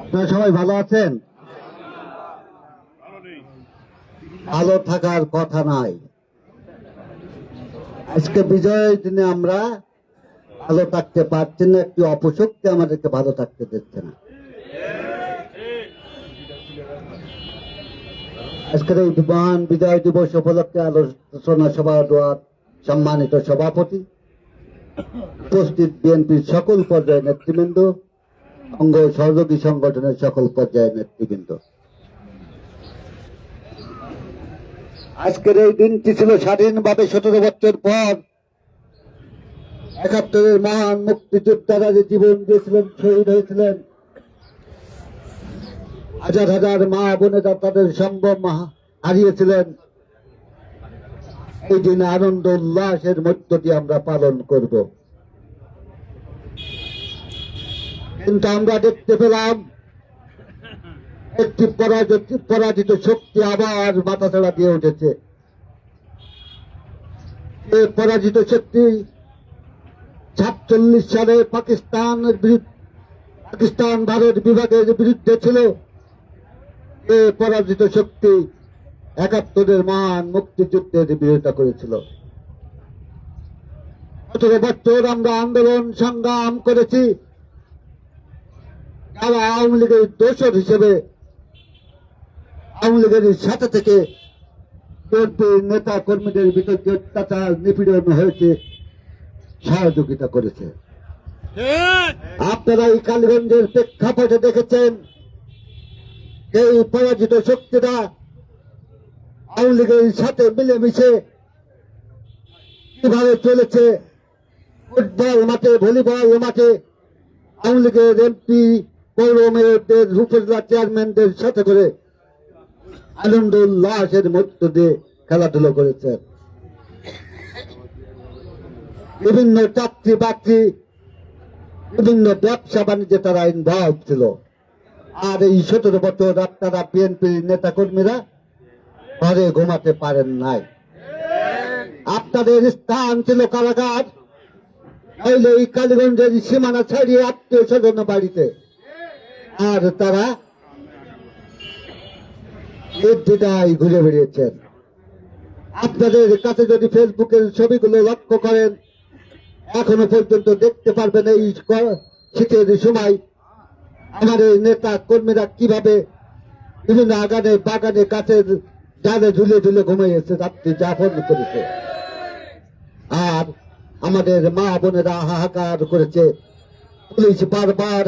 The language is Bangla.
আপনারা সবাই ভালো আছেন? ভালো থাকার কথা নাই। আজকে বিজয়ের দিনে আমরা ভালো থাকতে পারছি না, একটি অপশক্তি আমাদেরকে ভালো থাকতে দিচ্ছে না। আজকের এই মহান বিজয় দিবস উপলক্ষে আলোচনা সভা দেওয়ার সম্মানিত সভাপতি, উপস্থিত বিএনপির সকল পর্যায়ের নেতৃবৃন্দ, অঙ্গ সহযোগী সংগঠনের সকল পর্যায়ের নেতৃবৃন্দ, আজকের এই দিনটি ছিল স্বাধীনভাবে 17 বছর পর 71-এর মহান মুক্তিযোদ্ধারা যে জীবন দিয়েছিলেন, শহীদ হয়েছিলেন, হাজার হাজার মা বোনেরা তাদের সম্ভ্রম হারিয়েছিলেন। এই দিন আনন্দ উল্লাসের মধ্য দিয়ে আমরা পালন করব। কিন্তু আমরা দেখতে পেলাম একটি পরাজিত শক্তি আবার মাথাচাড়া দিয়ে উঠেছে। এই পরাজিত শক্তি 47 সালে পাকিস্তান ভারত বিভাগের বিরুদ্ধে ছিল। এই পরাজিত শক্তি 71-এর মহান মুক্তিযুদ্ধের বিরোধিতা করেছিল। 17 বছর আমরা আন্দোলন সংগ্রাম করেছি। যারা আওয়ামী লীগের দোষর হিসেবে আওয়ামী লীগের সাথে থেকে নেতা কর্মীদের বিরুদ্ধে অত্যাচার নিপীড়ন হয়েছে, সহযোগিতা করেছে। আপনারা এই কালীগঞ্জের প্রেক্ষাপটে দেখেছেন এই পরাজিত শক্তিরা আওয়ামী লীগের সাথে মিলেমিশে কিভাবে চলেছে। ফুটবল মাঠে, ভলিবল মাঠে আওয়ামী লীগের এমপি, পৌর মেয়রদের, উপজেলা চেয়ারম্যানদের সাথে করে আনন্দ উল্লাসের মধ্য দিয়ে খেলাধুলো করেছে। বিভিন্ন চাকরি বাকরি, বিভিন্ন ব্যবসা বাণিজ্যে তারা ইনভলভ ছিল। আর এই 17 বছর আপনারা বিএনপির নেতা কর্মীরা ঘরে ঘুমাতে পারেন নাই। আপনাদের স্থান ছিল কারাগার, নইলে এই কালীগঞ্জের সীমানা ছাড়িয়ে আত্মীয় স্বজন বাড়িতে। আর তারা নির্দ্বিধায় ঘুরে বেরিয়েছেন। আপনাদের কাছে যদি ফেসবুকের ছবিগুলো লক্ষ্য করেন, এখনো পর্যন্ত দেখতে পারবেন এই শীতের সময় আমাদের নেতা কর্মীরা কিভাবে বিভিন্ন আগানে বাগানে গাছের ডালে ঝুলে ঝুলে ঘুমিয়েছে, রাত্রি যাপন করেছে। আর আমাদের মা বোনেরা হাহাকার করেছে। পুলিশ বারবার